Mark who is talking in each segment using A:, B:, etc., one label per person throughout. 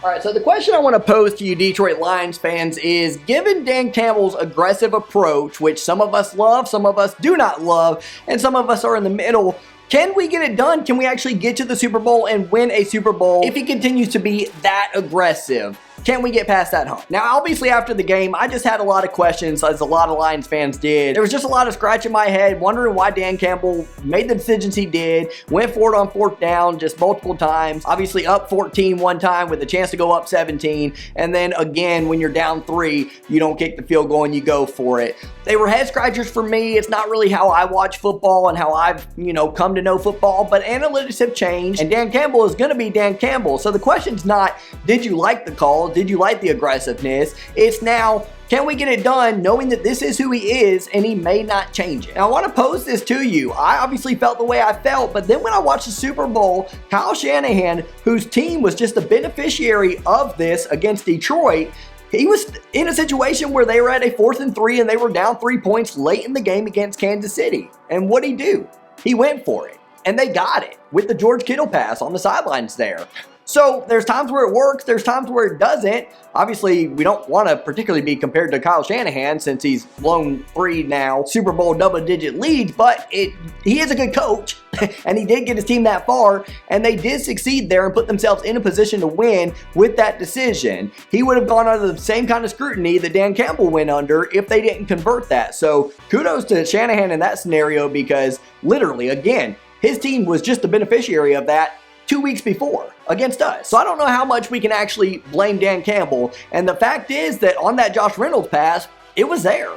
A: All right, so the question I want to pose to you Detroit Lions fans is, given Dan Campbell's aggressive approach, which some of us love, some of us do not love, and some of us are in the middle, can we get it done? Can we actually get to the Super Bowl and win a Super Bowl if he continues to be that aggressive? Can we get past that hump? Now, obviously, after the game, I just had a lot of questions, as a lot of Lions fans did. There was just a lot of scratching my head, wondering why Dan Campbell made the decisions he did, went for it on fourth down just multiple times, obviously up 14 one time with a chance to go up 17, and then again, when you're down 3, you don't kick the field goal and you go for it. They were head scratchers for me. It's not really how I watch football and how I've, come to know football, but analytics have changed, and Dan Campbell is going to be Dan Campbell. So the question's not, did you like the call? Did you like the aggressiveness? It's now, can we get it done knowing that this is who he is and he may not change it? Now, I want to pose this to you. I obviously felt the way I felt, but then when I watched the Super Bowl, Kyle Shanahan, whose team was just a beneficiary of this against Detroit, he was in a situation where they were at a 4th and 3 and they were down 3 points late in the game against Kansas City. And what'd he do? He went for it. And they got it with the George Kittle pass on the sidelines there. So there's times where it works, there's times where it doesn't. Obviously, we don't want to particularly be compared to Kyle Shanahan since he's blown 3 now Super Bowl double-digit leads, but he is a good coach, and he did get his team that far, and they did succeed there and put themselves in a position to win with that decision. He would have gone under the same kind of scrutiny that Dan Campbell went under if they didn't convert that. So kudos to Shanahan in that scenario, because literally, again, his team was just the beneficiary of that 2 weeks before against us. So I don't know how much we can actually blame Dan Campbell. And the fact is that on that Josh Reynolds pass, it was there.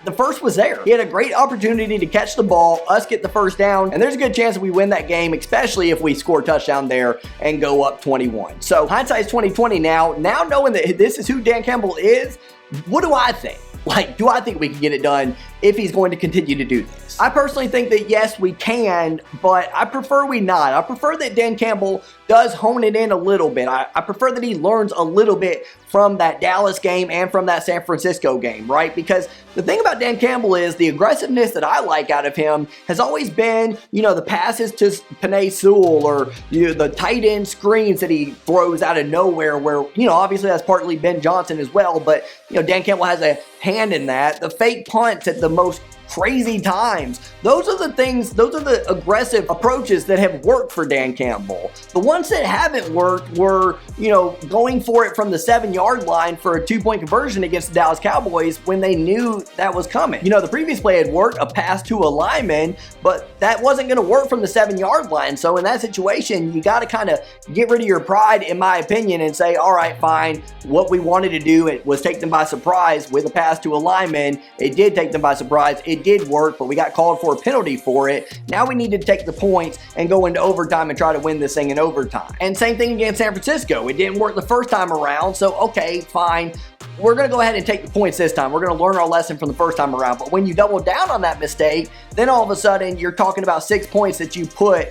A: The first was there. He had a great opportunity to catch the ball, us get the first down, and there's a good chance that we win that game, especially if we score a touchdown there and go up 21. So hindsight's 2020 now. Now knowing that this is who Dan Campbell is, what do I think? Do I think we can get it done if he's going to continue to do this? I personally think that yes, we can, but I prefer we not. I prefer that Dan Campbell does hone it in a little bit. I prefer that he learns a little bit from that Dallas game and from that San Francisco game, right? Because the thing about Dan Campbell is the aggressiveness that I like out of him has always been, the passes to Penei Sewell or the tight end screens that he throws out of nowhere where, obviously that's partly Ben Johnson as well, but, Dan Campbell has a hand in that. The fake punts at the most crazy times. Those are the aggressive approaches that have worked for Dan Campbell. The ones that haven't worked were, going for it from the 7-yard line for a 2-point conversion against the Dallas Cowboys when they knew that was coming. The previous play had worked, a pass to a lineman, but that wasn't going to work from the 7-yard line. So in that situation, you got to kind of get rid of your pride, in my opinion, and say, all right, fine. What we wanted to do was take them by surprise with a pass to a lineman. It did take them by surprise. It did work, but we got called for a penalty for it. Now we need to take the points and go into overtime and try to win this thing in overtime. And same thing against San Francisco. It didn't work the first time around, so okay, fine. We're going to go ahead and take the points this time. We're going to learn our lesson from the first time around. But when you double down on that mistake, then all of a sudden you're talking about 6 points that you put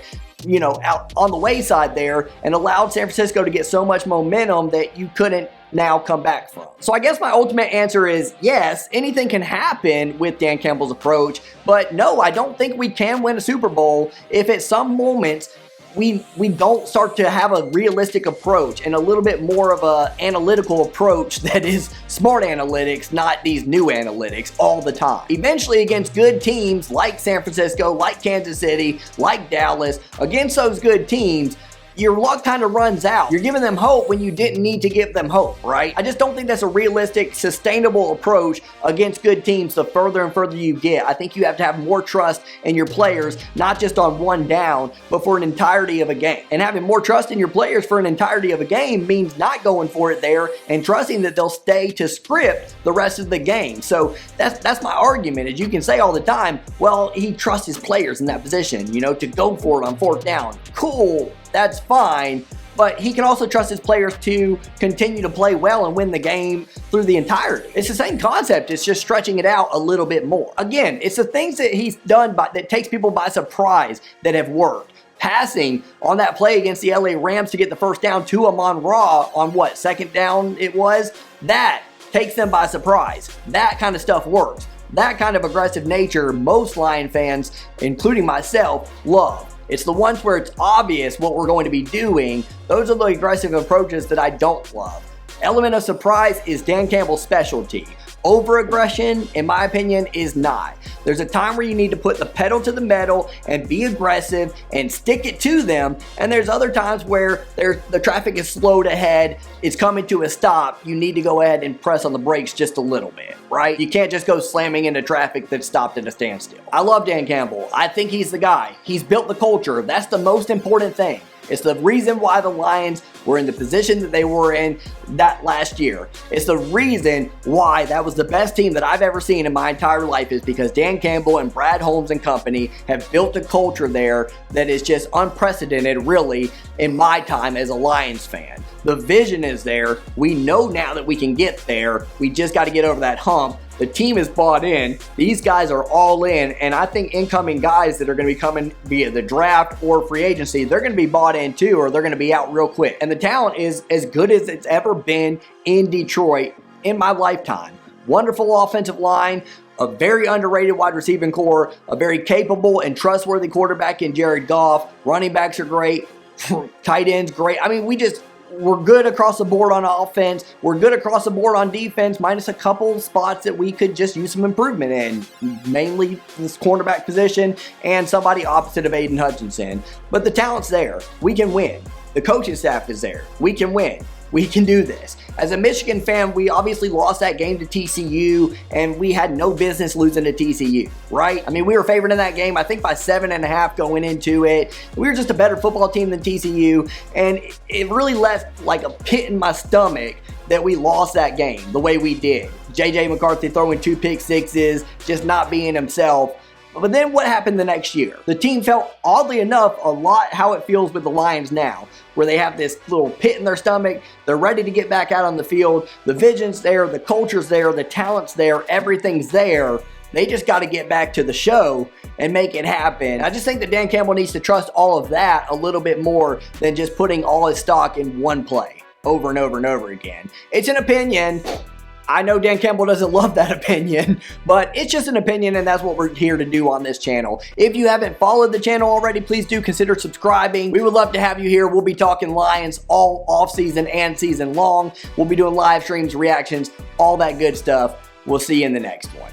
A: out on the wayside there and allowed San Francisco to get so much momentum that you couldn't now come back from. So I guess my ultimate answer is yes, anything can happen with Dan Campbell's approach, but no, I don't think we can win a Super Bowl if at some moments we don't start to have a realistic approach and a little bit more of a analytical approach that is smart analytics, not these new analytics all the time. Eventually, against good teams like San Francisco, like Kansas City, like Dallas, against those good teams, your luck kind of runs out. You're giving them hope when you didn't need to give them hope, right? I just don't think that's a realistic, sustainable approach against good teams the further and further you get. I think you have to have more trust in your players, not just on one down, but for an entirety of a game. And having more trust in your players for an entirety of a game means not going for it there and trusting that they'll stay to script the rest of the game. So that's my argument, is you can say all the time, well, he trusts his players in that position, to go for it on fourth down. Cool. That's fine, but he can also trust his players to continue to play well and win the game through the entirety. It's the same concept, it's just stretching it out a little bit more. Again, it's the things that he's done that takes people by surprise that have worked. Passing on that play against the LA Rams to get the first down to Amon-Ra on second down it was, that takes them by surprise. That kind of stuff works. That kind of aggressive nature, most Lion fans, including myself, love. It's the ones where it's obvious what we're going to be doing. Those are the aggressive approaches that I don't love. Element of surprise is Dan Campbell's specialty. Over-aggression, in my opinion, is not. There's a time where you need to put the pedal to the metal and be aggressive and stick it to them. And there's other times where the traffic is slowed ahead, it's coming to a stop. You need to go ahead and press on the brakes just a little bit, right? You can't just go slamming into traffic that's stopped at a standstill. I love Dan Campbell. I think he's the guy. He's built the culture. That's the most important thing. It's the reason why the Lions were in the position that they were in that last year. It's the reason why that was the best team that I've ever seen in my entire life, is because Dan Campbell and Brad Holmes and company have built a culture there that is just unprecedented, really, in my time as a Lions fan. The vision is there. We know now that we can get there. We just got to get over that hump. The team is bought in. These guys are all in, and I think incoming guys that are going to be coming via the draft or free agency, they're going to be bought in too, or they're going to be out real quick. And the talent is as good as it's ever been in Detroit in my lifetime. Wonderful offensive line, a very underrated wide receiving core, a very capable and trustworthy quarterback in Jared Goff. Running backs are great. Tight ends, great. I mean, we're good across the board on offense. We're good across the board on defense, minus a couple spots that we could just use some improvement in, mainly this cornerback position and somebody opposite of Aiden Hutchinson. But the talent's there. We can win. The coaching staff is there. We can win. We can do this. As a Michigan fan, we obviously lost that game to TCU, and we had no business losing to TCU, right? I mean, we were favored in that game, I think by 7.5 going into it. We were just a better football team than TCU, and it really left like a pit in my stomach that we lost that game the way we did. J.J. McCarthy throwing 2 pick sixes, just not being himself. But then what happened the next year? The team felt, oddly enough, a lot how it feels with the Lions now, where they have this little pit in their stomach. They're ready to get back out on the field. The vision's there, the culture's there, the talent's there, everything's there. They just got to get back to the show and make it happen. I just think that Dan Campbell needs to trust all of that a little bit more than just putting all his stock in one play over and over and over again. It's an opinion. I know Dan Campbell doesn't love that opinion, but it's just an opinion, and that's what we're here to do on this channel. If you haven't followed the channel already, please do consider subscribing. We would love to have you here. We'll be talking Lions all off-season and season long. We'll be doing live streams, reactions, all that good stuff. We'll see you in the next one.